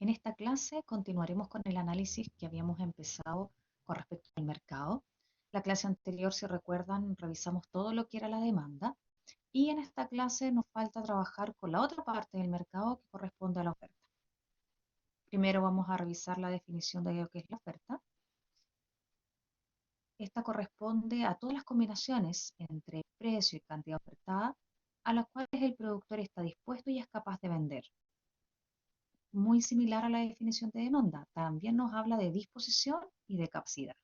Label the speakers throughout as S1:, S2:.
S1: En esta clase continuaremos con el análisis que habíamos empezado con respecto al mercado. La clase anterior, si recuerdan, revisamos todo lo que era la demanda y en esta clase nos falta trabajar con la otra parte del mercado que corresponde a la oferta. Primero vamos a revisar la definición de lo que es la oferta. Esta corresponde a todas las combinaciones entre precio y cantidad ofertada a las cuales el productor está dispuesto y es capaz de vender. Muy similar a la definición de demanda, también nos habla de disposición y de capacidad.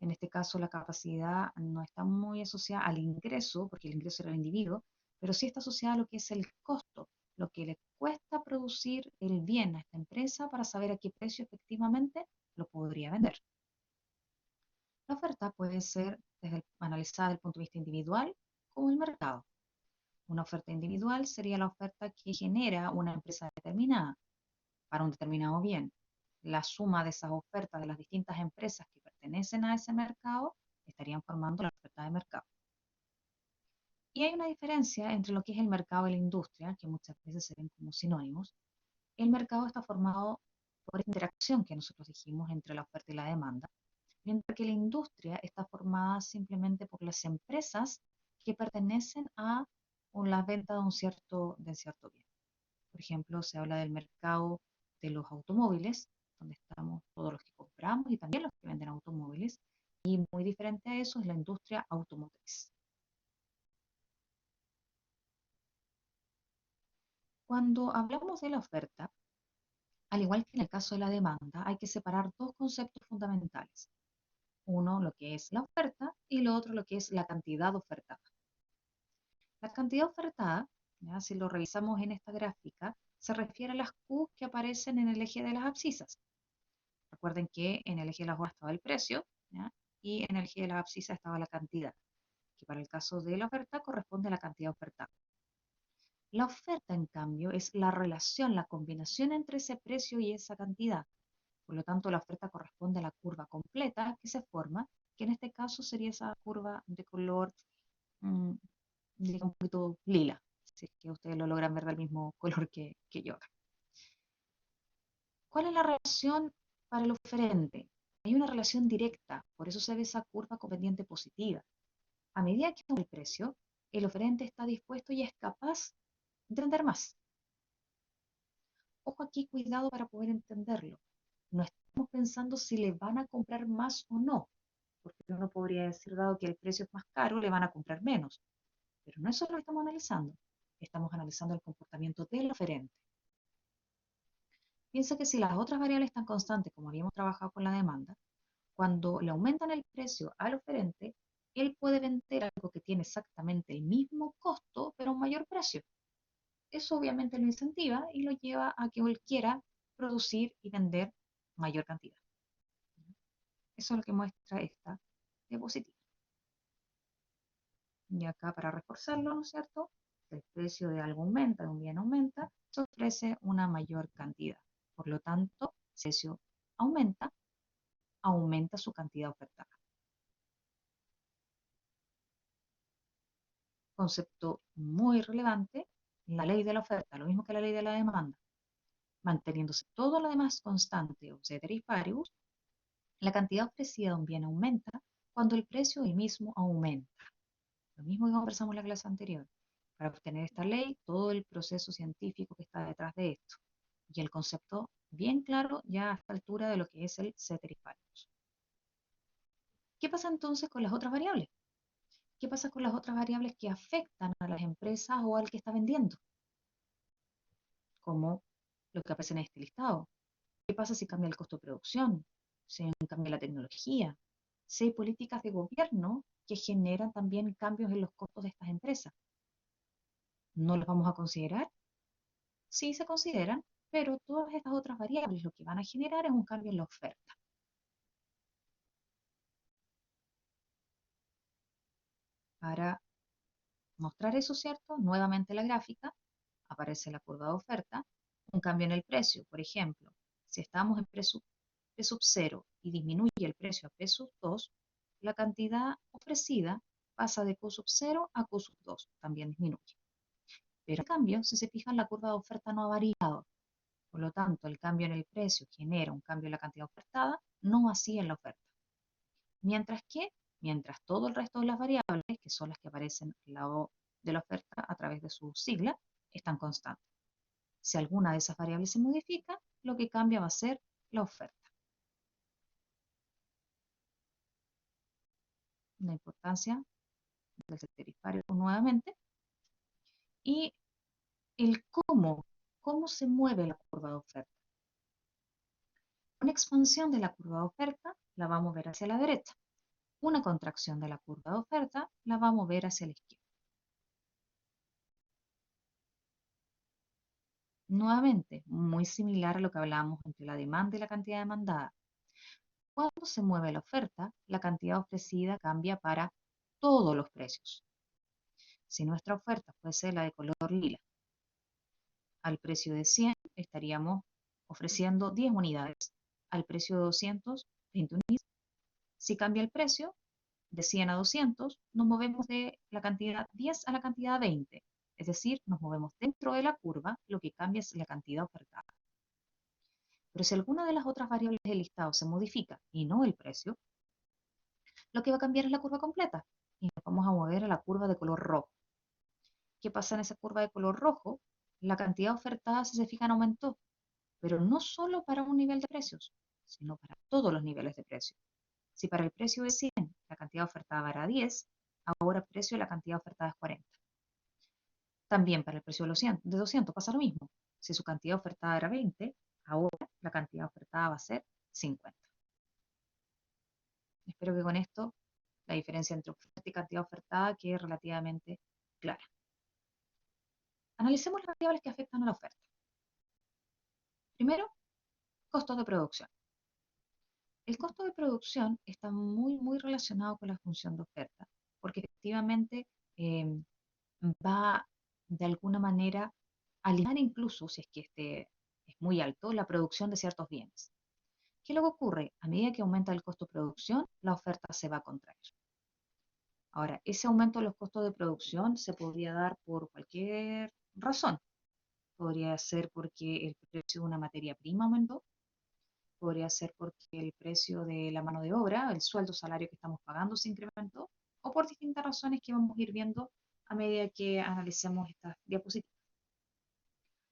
S1: En este caso, la capacidad no está muy asociada al ingreso, porque el ingreso era el individuo, pero sí está asociada a lo que es el costo, lo que le cuesta producir el bien a esta empresa para saber a qué precio efectivamente lo podría vender. La oferta puede ser analizada desde el punto de vista individual como el mercado. Una oferta individual sería la oferta que genera una empresa determinada para un determinado bien. La suma de esas ofertas de las distintas empresas que pertenecen a ese mercado estarían formando la oferta de mercado. Y hay una diferencia entre lo que es el mercado y la industria, que muchas veces se ven como sinónimos. El mercado está formado por esta interacción que nosotros dijimos entre la oferta y la demanda, mientras que la industria está formada simplemente por las empresas que pertenecen a la venta de cierto bien. Por ejemplo, se habla del mercado de los automóviles, donde estamos todos los que compramos y también los que venden automóviles, y muy diferente a eso es la industria automotriz. Cuando hablamos de la oferta, al igual que en el caso de la demanda, hay que separar dos conceptos fundamentales. Uno, lo que es la oferta, y lo otro, lo que es la cantidad ofertada. La cantidad ofertada, ¿ya? Si lo revisamos en esta gráfica, se refiere a las Q que aparecen en el eje de las abscisas. Recuerden que en el eje de las horas estaba el precio, ¿ya? Y en el eje de las abscisas estaba la cantidad, que para el caso de la oferta corresponde a la cantidad ofertada. La oferta, en cambio, es la relación, la combinación entre ese precio y esa cantidad. Por lo tanto, la oferta corresponde a la curva completa que se forma, que en este caso sería esa curva de color, mmm, un poquito lila, si es que ustedes lo logran ver del mismo color que yo acá. ¿Cuál es la relación para el oferente? Hay una relación directa, por eso se ve esa curva con pendiente positiva. A medida que aumenta el precio, el oferente está dispuesto y es capaz de vender más. Ojo aquí, cuidado para poder entenderlo. No estamos pensando si le van a comprar más o no, porque uno podría decir, dado que el precio es más caro, le van a comprar menos. Pero no es eso lo que estamos analizando. Estamos analizando el comportamiento del oferente. Piensa que si las otras variables están constantes, como habíamos trabajado con la demanda, cuando le aumentan el precio al oferente, él puede vender algo que tiene exactamente el mismo costo, pero a un mayor precio. Eso obviamente lo incentiva y lo lleva a que él quiera producir y vender mayor cantidad. Eso es lo que muestra esta diapositiva. Y acá para reforzarlo, ¿no es cierto? El precio de algo aumenta, de un bien aumenta, se ofrece una mayor cantidad. Por lo tanto, el precio aumenta, aumenta su cantidad ofertada. Concepto muy relevante, la ley de la oferta, lo mismo que la ley de la demanda. Manteniéndose todo lo demás constante, o ceteris paribus, la cantidad ofrecida de un bien aumenta cuando el precio del mismo aumenta. Lo mismo que conversamos en la clase anterior. Para obtener esta ley, todo el proceso científico que está detrás de esto. Y el concepto bien claro ya a esta altura de lo que es el ceteris paribus. ¿Qué pasa entonces con las otras variables? ¿Qué pasa con las otras variables que afectan a las empresas o al que está vendiendo? Como lo que aparece en este listado. ¿Qué pasa si cambia el costo de producción? Si cambia la tecnología. Si hay políticas de gobierno que generan también cambios en los costos de estas empresas. ¿No los vamos a considerar? Sí se consideran, pero todas estas otras variables lo que van a generar es un cambio en la oferta. Para mostrar eso, ¿cierto? Nuevamente la gráfica, aparece la curva de oferta, un cambio en el precio. Por ejemplo, si estamos en P sub 0 y disminuye el precio a P sub 2, la cantidad ofrecida pasa de Q sub 0 a Q sub 2, también disminuye. Pero en cambio, si se fijan, la curva de oferta no ha variado. Por lo tanto, el cambio en el precio genera un cambio en la cantidad ofertada, no así en la oferta. Mientras que, mientras todo el resto de las variables, que son las que aparecen al lado de la oferta a través de su sigla, están constantes. Si alguna de esas variables se modifica, lo que cambia va a ser la oferta. La importancia del sectorial nuevamente. Y el cómo se mueve la curva de oferta. Una expansión de la curva de oferta la vamos a ver hacia la derecha. Una contracción de la curva de oferta la vamos a ver hacia la izquierda. Nuevamente, muy similar a lo que hablábamos entre la demanda y la cantidad demandada. Cuando se mueve la oferta, la cantidad ofrecida cambia para todos los precios. Si nuestra oferta fuese la de color lila, al precio de 100 estaríamos ofreciendo 10 unidades. Al precio de 200, 20 unidades. Si cambia el precio, de 100 a 200, nos movemos de la cantidad 10 a la cantidad 20. Es decir, nos movemos dentro de la curva, lo que cambia es la cantidad ofertada. Pero si alguna de las otras variables del listado se modifica y no el precio, lo que va a cambiar es la curva completa. Y nos vamos a mover a la curva de color rojo. ¿Qué pasa en esa curva de color rojo? La cantidad ofertada, si se fijan, aumentó, pero no solo para un nivel de precios, sino para todos los niveles de precios. Si para el precio de 100 la cantidad ofertada era 10, ahora el precio de la cantidad ofertada es 40. También para el precio de 200 pasa lo mismo. Si su cantidad ofertada era 20, ahora la cantidad ofertada va a ser 50. Espero que con esto la diferencia entre oferta y cantidad ofertada quede relativamente clara. Analicemos las variables que afectan a la oferta. Primero, costos de producción. El costo de producción está muy relacionado con la función de oferta, porque efectivamente eh, va de alguna manera a limitar incluso, si es que este es muy alto, la producción de ciertos bienes. ¿Qué luego ocurre? A medida que aumenta el costo de producción, la oferta se va a contraer. Ahora, ese aumento de los costos de producción se podría dar por cualquier razón. Podría ser porque el precio de una materia prima aumentó, podría ser porque el precio de la mano de obra, el sueldo salario que estamos pagando se incrementó, o por distintas razones que vamos a ir viendo a medida que analicemos estas diapositivas.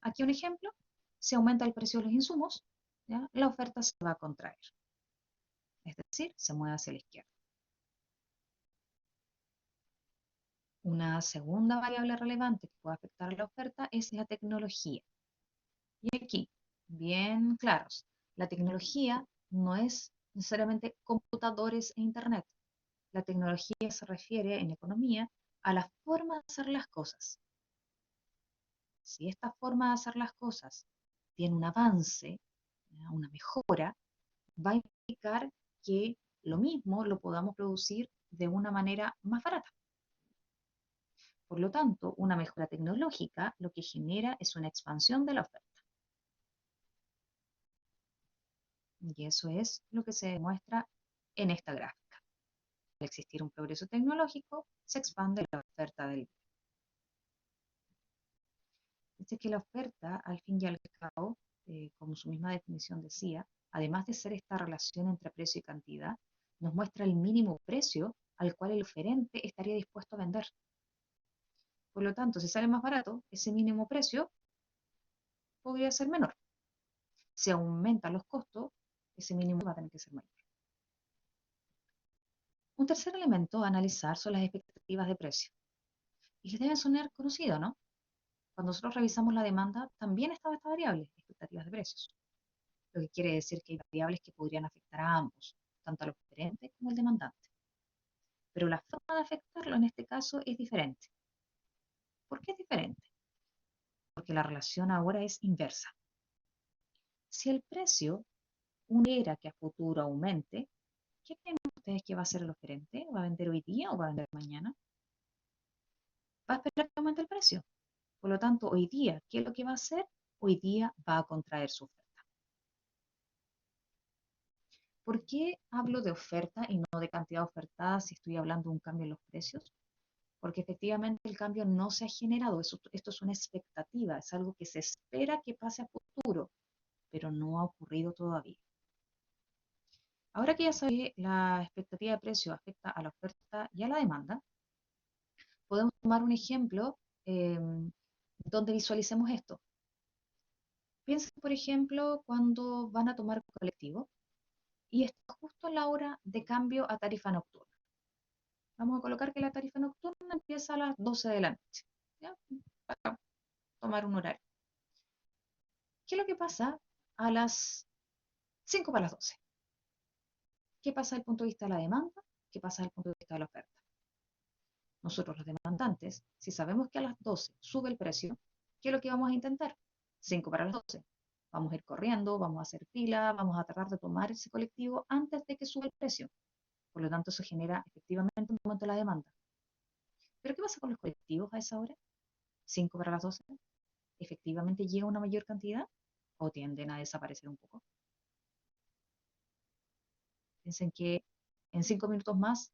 S1: Aquí un ejemplo, si aumenta el precio de los insumos, ¿ya? La oferta se va a contraer, es decir, se mueve hacia la izquierda. Una segunda variable relevante que puede afectar a la oferta es la tecnología. Y aquí, bien claros, la tecnología no es necesariamente computadores e Internet. La tecnología se refiere en economía a la forma de hacer las cosas. Si esta forma de hacer las cosas tiene un avance, una mejora, va a implicar que lo mismo lo podamos producir de una manera más barata. Por lo tanto, una mejora tecnológica lo que genera es una expansión de la oferta. Y eso es lo que se demuestra en esta gráfica. Al existir un progreso tecnológico, se expande la oferta del bien. Dice que la oferta, al fin y al cabo, como su misma definición decía, además de ser esta relación entre precio y cantidad, nos muestra el mínimo precio al cual el oferente estaría dispuesto a vender. Por lo tanto, si sale más barato, ese mínimo precio podría ser menor. Si aumentan los costos, ese mínimo va a tener que ser mayor. Un tercer elemento a analizar son las expectativas de precio. Y les deben sonar conocido, ¿no? Cuando nosotros revisamos la demanda, también estaba esta variable, expectativas de precios. Lo que quiere decir que hay variables que podrían afectar a ambos, tanto al oferente como al demandante. Pero la forma de afectarlo en este caso es diferente. ¿Por qué es diferente? Porque la relación ahora es inversa. Si el precio era que a futuro aumente, ¿qué creen ustedes que va a hacer el oferente? ¿Va a vender hoy día o va a vender mañana? Va a esperar que aumente el precio. Por lo tanto, hoy día, ¿qué es lo que va a hacer? Hoy día va a contraer su oferta. ¿Por qué hablo de oferta y no de cantidad ofertada si estoy hablando de un cambio en los precios? Porque efectivamente el cambio no se ha generado, esto es una expectativa, es algo que se espera que pase a futuro, pero no ha ocurrido todavía. Ahora que ya sabes que la expectativa de precio afecta a la oferta y a la demanda, podemos tomar un ejemplo donde visualicemos esto. Piensen, por ejemplo, cuando van a tomar colectivo y está justo la hora de cambio a tarifa nocturna. Vamos a colocar que la tarifa nocturna empieza a las 12 de la noche, ¿ya? Para tomar un horario. ¿Qué es lo que pasa a las 5 para las 12? ¿Qué pasa desde el punto de vista de la demanda? ¿Qué pasa desde el punto de vista de la oferta? Nosotros los demandantes, si sabemos que a las 12 sube el precio, ¿qué es lo que vamos a intentar? 5 para las 12. Vamos a ir corriendo, vamos a hacer fila, vamos a tratar de tomar ese colectivo antes de que suba el precio. Por lo tanto, eso genera efectivamente un aumento de la demanda. ¿Pero qué pasa con los colectivos a esa hora? 5 para las 12. ¿Efectivamente llega una mayor cantidad o tienden a desaparecer un poco? Piensen que en 5 minutos más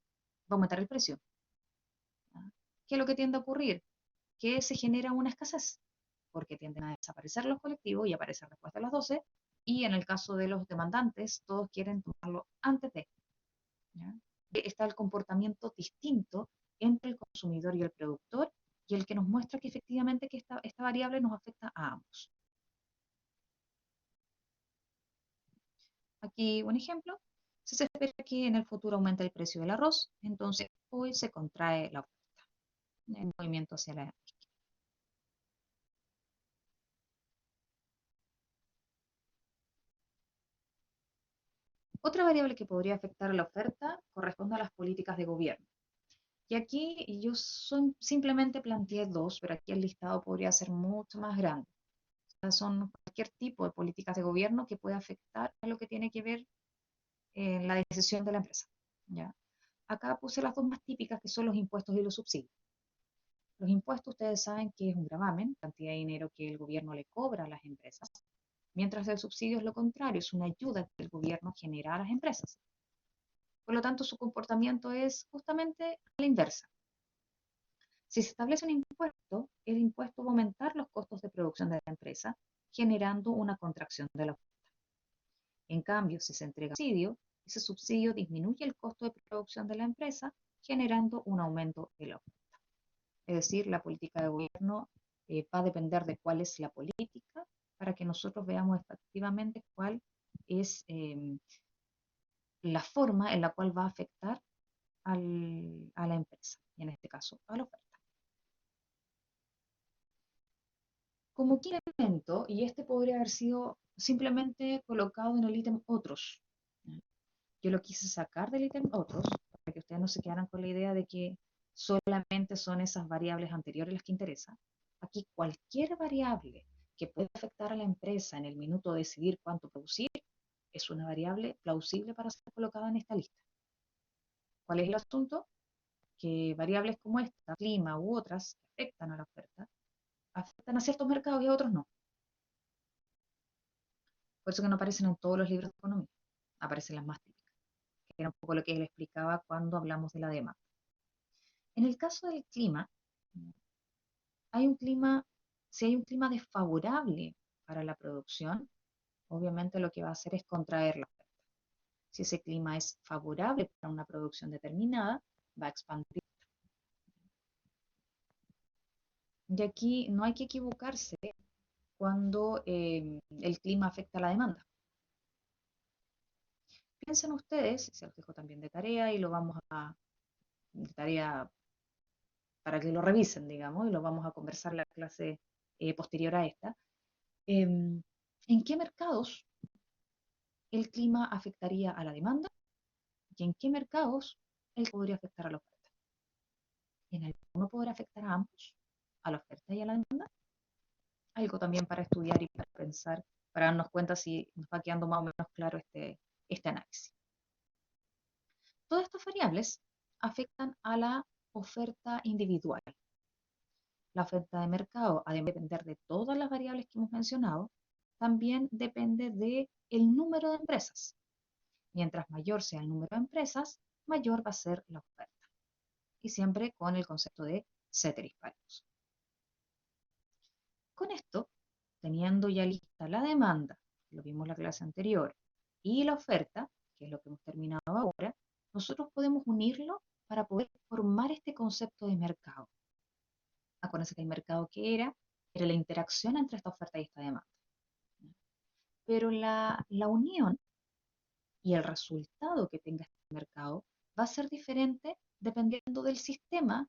S1: va a aumentar el precio. ¿Ah? ¿Qué es lo que tiende a ocurrir? Que se genera una escasez, porque tienden a desaparecer los colectivos y aparecer después de las 12, y en el caso de los demandantes, todos quieren tomarlo antes de. ¿Ya? Está el comportamiento distinto entre el consumidor y el productor, y el que nos muestra que efectivamente que esta variable nos afecta a ambos. Aquí un ejemplo. Si se espera que en el futuro aumente el precio del arroz, entonces hoy se contrae la oferta, el movimiento hacia la. Otra variable que podría afectar a la oferta corresponde a las políticas de gobierno. Y aquí yo simplemente planteé dos, pero aquí el listado podría ser mucho más grande. O sea, son cualquier tipo de políticas de gobierno que pueda afectar a lo que tiene que ver en la decisión de la empresa. ¿Ya? Acá puse las dos más típicas, que son los impuestos y los subsidios. Los impuestos, ustedes saben que es un gravamen, cantidad de dinero que el gobierno le cobra a las empresas, mientras el subsidio es lo contrario, es una ayuda que el gobierno genera a las empresas. Por lo tanto, su comportamiento es justamente a la inversa. Si se establece un impuesto, el impuesto va a aumentar los costos de producción de la empresa, generando una contracción de la oferta. En cambio, si se entrega subsidio, ese subsidio disminuye el costo de producción de la empresa, generando un aumento de la oferta. Es decir, la política de gobierno va a depender de cuál es la política para que nosotros veamos efectivamente cuál es la forma en la cual va a afectar a la empresa, y en este caso a la oferta. Como quinto elemento, y este podría haber sido simplemente colocado en el ítem otros. Yo lo quise sacar del ítem otros para que ustedes no se quedaran con la idea de que solamente son esas variables anteriores las que interesan. Aquí cualquier variable que pueda afectar a la empresa en el minuto de decidir cuánto producir es una variable plausible para ser colocada en esta lista. ¿Cuál es el asunto? Que variables como esta, clima u otras, que afectan a la oferta, afectan a ciertos mercados y a otros no. Por eso que no aparecen en todos los libros de economía, aparecen las más típicas, que era un poco lo que él explicaba cuando hablamos de la demanda. En el caso del clima, hay un clima, si hay un clima desfavorable para la producción, obviamente lo que va a hacer es contraer la oferta. Si ese clima es favorable para una producción determinada, va a expandir. Y aquí no hay que equivocarse cuando el clima afecta a la demanda. Piensen ustedes, se los dejo también de tarea y lo vamos a, de tarea para que lo revisen, digamos, y lo vamos a conversar en la clase posterior a esta. ¿En qué mercados el clima afectaría a la demanda y en qué mercados él podría afectar a la oferta? ¿En alguno podrá afectar a ambos, a la oferta y a la demanda? Algo también para estudiar y para pensar, para darnos cuenta si nos va quedando más o menos claro este análisis. Todas estas variables afectan a la oferta individual. La oferta de mercado, además de depender de todas las variables que hemos mencionado, también depende del número de empresas. Mientras mayor sea el número de empresas, mayor va a ser la oferta. Y siempre con el concepto de ceteris paribus. Con esto, teniendo ya lista la demanda lo vimos en la clase anterior, y la oferta, que es lo que hemos terminado ahora, nosotros podemos unirlo para poder formar este concepto de mercado. Acuérdense que el mercado que era la interacción entre esta oferta y esta demanda. Pero la unión y el resultado que tenga este mercado va a ser diferente dependiendo del sistema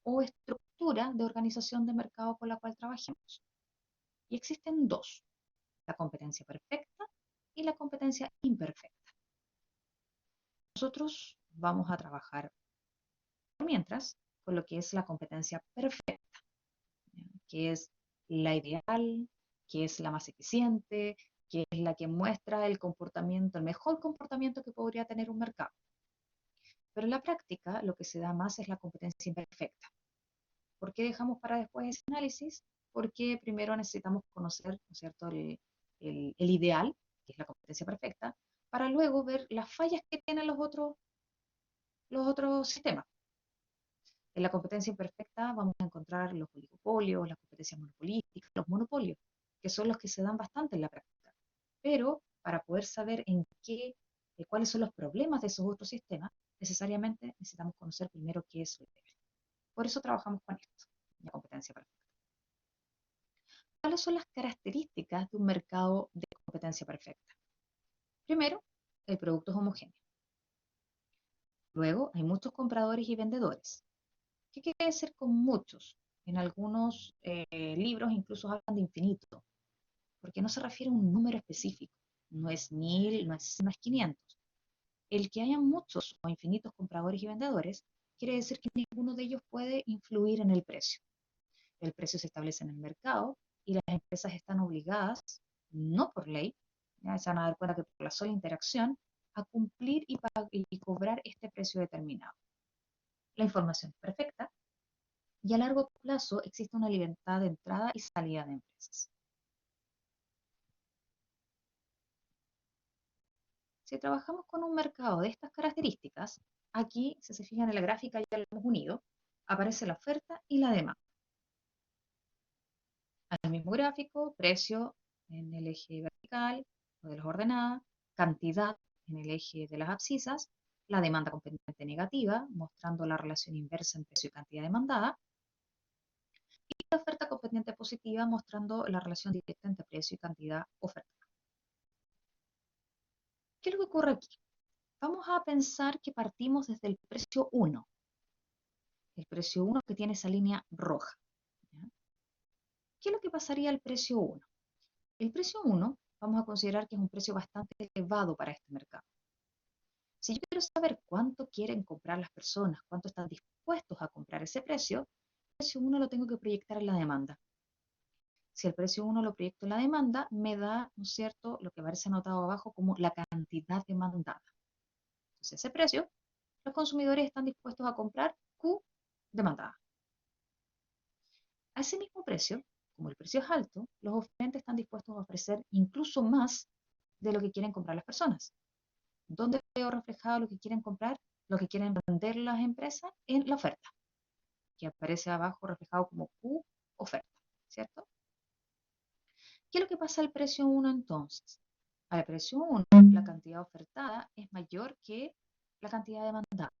S1: o estructura de organización de mercado con la cual trabajemos. Y existen dos, la competencia perfecta y la competencia imperfecta. Nosotros vamos a trabajar mientras con lo que es la competencia perfecta, que es la ideal, que es la más eficiente, que es la que muestra el comportamiento, el mejor comportamiento que podría tener un mercado. Pero en la práctica lo que se da más es la competencia imperfecta. ¿Por qué dejamos para después ese análisis? Porque primero necesitamos conocer, ¿no es cierto?, el ideal, que es la competencia perfecta, para luego ver las fallas que tienen los otros sistemas. En la competencia imperfecta vamos a encontrar los oligopolios, las competencias monopolísticas, los monopolios, que son los que se dan bastante en la práctica. Pero para poder saber cuáles son los problemas de esos otros sistemas, necesariamente necesitamos conocer primero qué es lo ideal. Por eso trabajamos con esto, la competencia perfecta. ¿Cuáles son las características de un mercado de competencia perfecta? Primero, el producto es homogéneo. Luego, hay muchos compradores y vendedores. ¿Qué quiere decir con muchos? En algunos libros incluso hablan de infinito, porque no se refiere a un número específico. No es 1000, no es 500. El que haya muchos o infinitos compradores y vendedores quiere decir que ninguno de ellos puede influir en el precio. El precio se establece en el mercado y las empresas están obligadas, no por ley, ya se van a dar cuenta que por la sola interacción, a cumplir y cobrar este precio determinado. La información es perfecta y a largo plazo existe una libertad de entrada y salida de empresas. Si trabajamos con un mercado de estas características, aquí, si se fijan en la gráfica, ya lo hemos unido, aparece la oferta y la demanda. Al mismo gráfico, precio en el eje vertical o de las ordenadas, cantidad en el eje de las abscisas, la demanda con pendiente negativa, mostrando la relación inversa en precio y cantidad demandada, y la oferta con pendiente positiva, mostrando la relación directa entre precio y cantidad ofertada. ¿Qué es lo que ocurre aquí? Vamos a pensar que partimos desde el precio 1, el precio 1 que tiene esa línea roja. ¿Ya? ¿Qué es lo que pasaría al precio 1? El precio 1 vamos a considerar que es un precio bastante elevado para este mercado. Si yo quiero saber cuánto quieren comprar las personas, cuánto están dispuestos a comprar ese precio, el precio 1 lo tengo que proyectar en la demanda. Si el precio 1 lo proyecto en la demanda, me da, ¿no es cierto?, lo que aparece anotado abajo como la cantidad demandada. Entonces, ese precio, los consumidores están dispuestos a comprar Q demandada. A ese mismo precio, como el precio es alto, los oferentes están dispuestos a ofrecer incluso más de lo que quieren comprar las personas. ¿Dónde veo reflejado lo que quieren comprar, lo que quieren vender las empresas? En la oferta, que aparece abajo reflejado como Q oferta, ¿cierto? ¿Qué es lo que pasa al precio 1 entonces? Al precio 1, la cantidad ofertada es mayor que la cantidad demandada.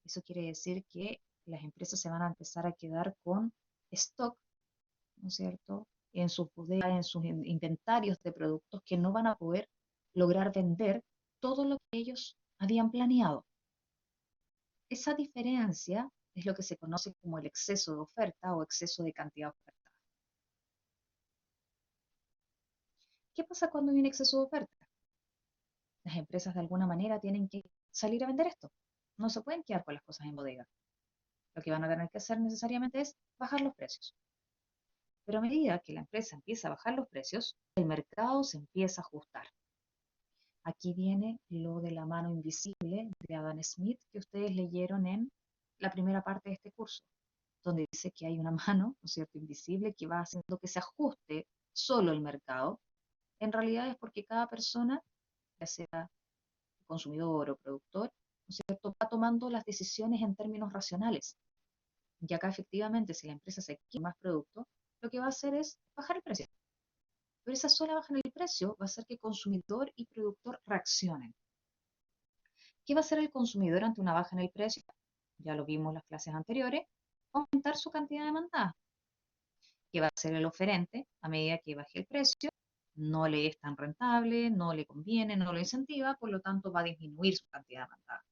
S1: Eso quiere decir que las empresas se van a empezar a quedar con stock, ¿no es cierto?, en sus bodegas, en sus inventarios de productos que no van a poder lograr vender todo lo que ellos habían planeado. Esa diferencia es lo que se conoce como el exceso de oferta o exceso de cantidad ofertada. ¿Qué pasa cuando hay un exceso de oferta? Las empresas de alguna manera tienen que salir a vender esto. No se pueden quedar con las cosas en bodega. Lo que van a tener que hacer necesariamente es bajar los precios. Pero a medida que la empresa empieza a bajar los precios, el mercado se empieza a ajustar. Aquí viene lo de la mano invisible de Adam Smith que ustedes leyeron en la primera parte de este curso, donde dice que hay una mano, ¿no es cierto?, invisible que va haciendo que se ajuste solo el mercado. En realidad es porque cada persona, ya sea consumidor o productor, ¿no es cierto?, va tomando las decisiones en términos racionales. Y acá efectivamente, si la empresa se quiere más producto, lo que va a hacer es bajar el precio. Pero esa sola baja en el precio va a hacer que consumidor y productor reaccionen. ¿Qué va a hacer el consumidor ante una baja en el precio? Ya lo vimos en las clases anteriores, aumentar su cantidad demandada. ¿Qué va a hacer el oferente a medida que baje el precio? No le es tan rentable, no le conviene, no lo incentiva, por lo tanto va a disminuir su cantidad demandada.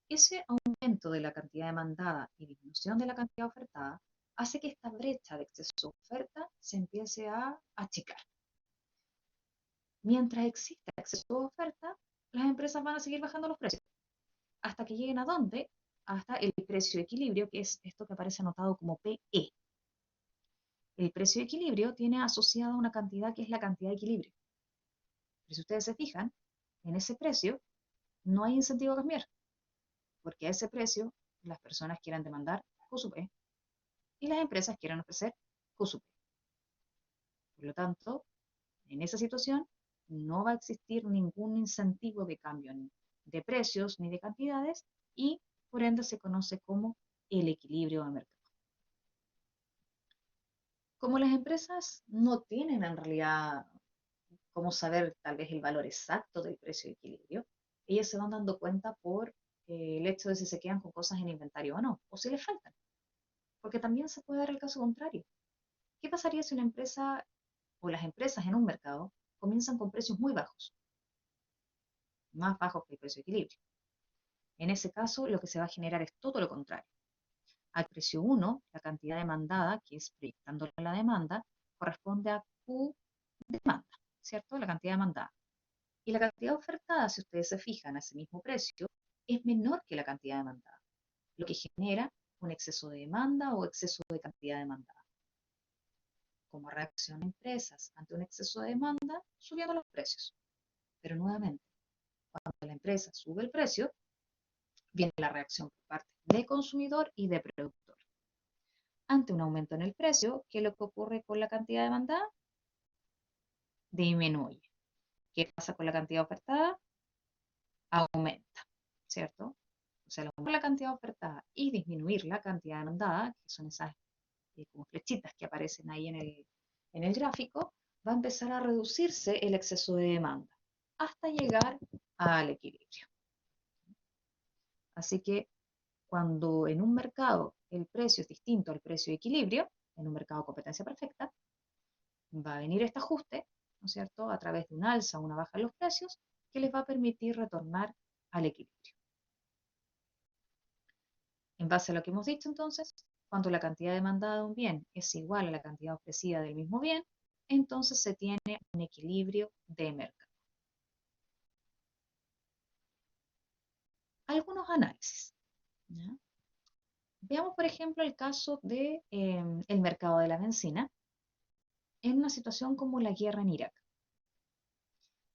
S1: Ese aumento de la cantidad demandada y disminución de la cantidad ofertada hace que esta brecha de exceso de oferta se empiece a achicar. Mientras exista exceso de oferta, las empresas van a seguir bajando los precios. ¿Hasta que lleguen a dónde? Hasta el precio de equilibrio, que es esto que aparece anotado como PE. El precio de equilibrio tiene asociada una cantidad que es la cantidad de equilibrio. Pero si ustedes se fijan, en ese precio no hay incentivo a cambiar, porque a ese precio las personas quieren demandar Q sub E y las empresas quieren ofrecer Q sub E. Por lo tanto, en esa situación no va a existir ningún incentivo de cambio de precios ni de cantidades y por ende se conoce como el equilibrio de mercado. Como las empresas no tienen en realidad cómo saber tal vez el valor exacto del precio de equilibrio, ellas se van dando cuenta por el hecho de si se quedan con cosas en inventario o no, o si les faltan. Porque también se puede dar el caso contrario. ¿Qué pasaría si una empresa o las empresas en un mercado comienzan con precios muy bajos, más bajos que el precio de equilibrio? En ese caso, lo que se va a generar es todo lo contrario. Al precio 1, la cantidad demandada, que es proyectando la demanda, corresponde a Q demanda, ¿cierto? La cantidad demandada. Y la cantidad ofertada, si ustedes se fijan a ese mismo precio, es menor que la cantidad demandada, lo que genera un exceso de demanda o exceso de cantidad demandada. Como reacción a empresas ante un exceso de demanda, subiendo los precios. Pero nuevamente, cuando la empresa sube el precio, viene la reacción por parte de consumidor y de productor. Ante un aumento en el precio, ¿qué es lo que ocurre con la cantidad demandada? Disminuye. ¿Qué pasa con la cantidad ofertada? Aumenta, ¿cierto? O sea, al aumentar la cantidad ofertada y disminuir la cantidad demandada, que son esas como flechitas que aparecen ahí en el gráfico, va a empezar a reducirse el exceso de demanda hasta llegar al equilibrio. Así que cuando en un mercado el precio es distinto al precio de equilibrio, en un mercado de competencia perfecta, va a venir este ajuste, ¿no es cierto?, a través de un alza o una baja en los precios, que les va a permitir retornar al equilibrio. En base a lo que hemos dicho entonces, cuando la cantidad demandada de un bien es igual a la cantidad ofrecida del mismo bien, entonces se tiene un equilibrio de mercado. Algunos análisis, ¿ya? Veamos, por ejemplo, el caso del el mercado de la bencina en una situación como la guerra en Irak.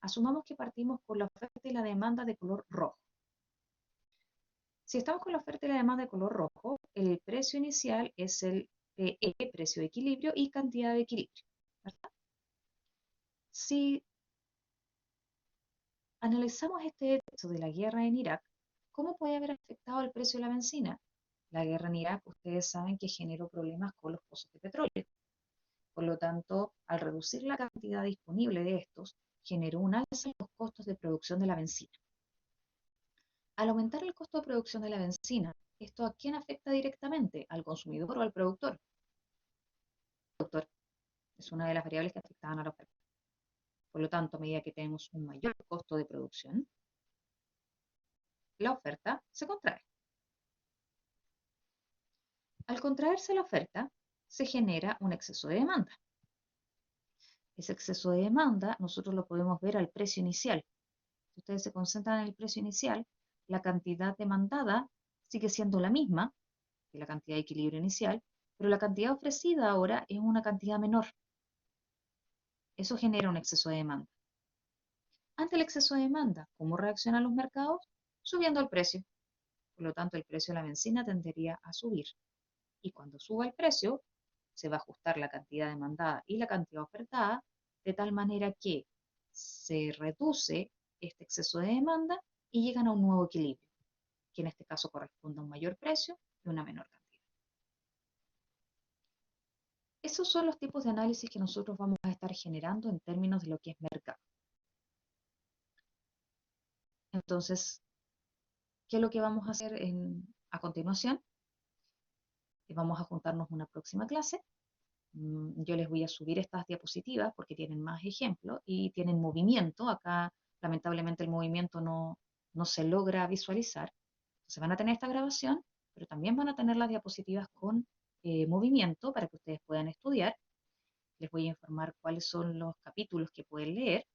S1: Asumamos que partimos con la oferta y la demanda de color rojo. Si estamos con la oferta y la demanda de color rojo, el precio inicial es el PE, precio de equilibrio, y cantidad de equilibrio, ¿verdad? Si analizamos este hecho de la guerra en Irak, ¿cómo puede haber afectado el precio de la bencina? La guerra en Irak, ustedes saben que generó problemas con los pozos de petróleo. Por lo tanto, al reducir la cantidad disponible de estos, generó un alza en los costos de producción de la bencina. Al aumentar el costo de producción de la bencina, ¿esto a quién afecta directamente? ¿Al consumidor o al productor? El productor es una de las variables que afectaban a la oferta. Por lo tanto, a medida que tenemos un mayor costo de producción, la oferta se contrae. Al contraerse la oferta, se genera un exceso de demanda. Ese exceso de demanda nosotros lo podemos ver al precio inicial. Si ustedes se concentran en el precio inicial, la cantidad demandada sigue siendo la misma que la cantidad de equilibrio inicial, pero la cantidad ofrecida ahora es una cantidad menor. Eso genera un exceso de demanda. Ante el exceso de demanda, ¿cómo reaccionan los mercados? Subiendo el precio. Por lo tanto, el precio de la bencina tendería a subir. Y cuando suba el precio, se va a ajustar la cantidad demandada y la cantidad ofertada, de tal manera que se reduce este exceso de demanda y llegan a un nuevo equilibrio, que en este caso corresponde a un mayor precio y una menor cantidad. Esos son los tipos de análisis que nosotros vamos a estar generando en términos de lo que es mercado. Entonces, ¿qué es lo que vamos a hacer a continuación? Vamos a juntarnos una próxima clase. Yo les voy a subir estas diapositivas porque tienen más ejemplos y tienen movimiento. Acá, lamentablemente, el movimiento no se logra visualizar. Entonces van a tener esta grabación, pero también van a tener las diapositivas con movimiento para que ustedes puedan estudiar. Les voy a informar cuáles son los capítulos que pueden leer.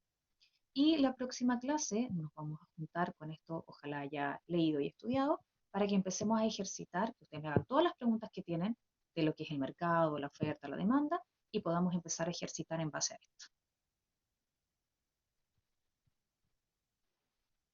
S1: Y la próxima clase nos vamos a juntar con esto, ojalá haya leído y estudiado, para que empecemos a ejercitar, que ustedes me hagan todas las preguntas que tienen de lo que es el mercado, la oferta, la demanda, y podamos empezar a ejercitar en base a esto.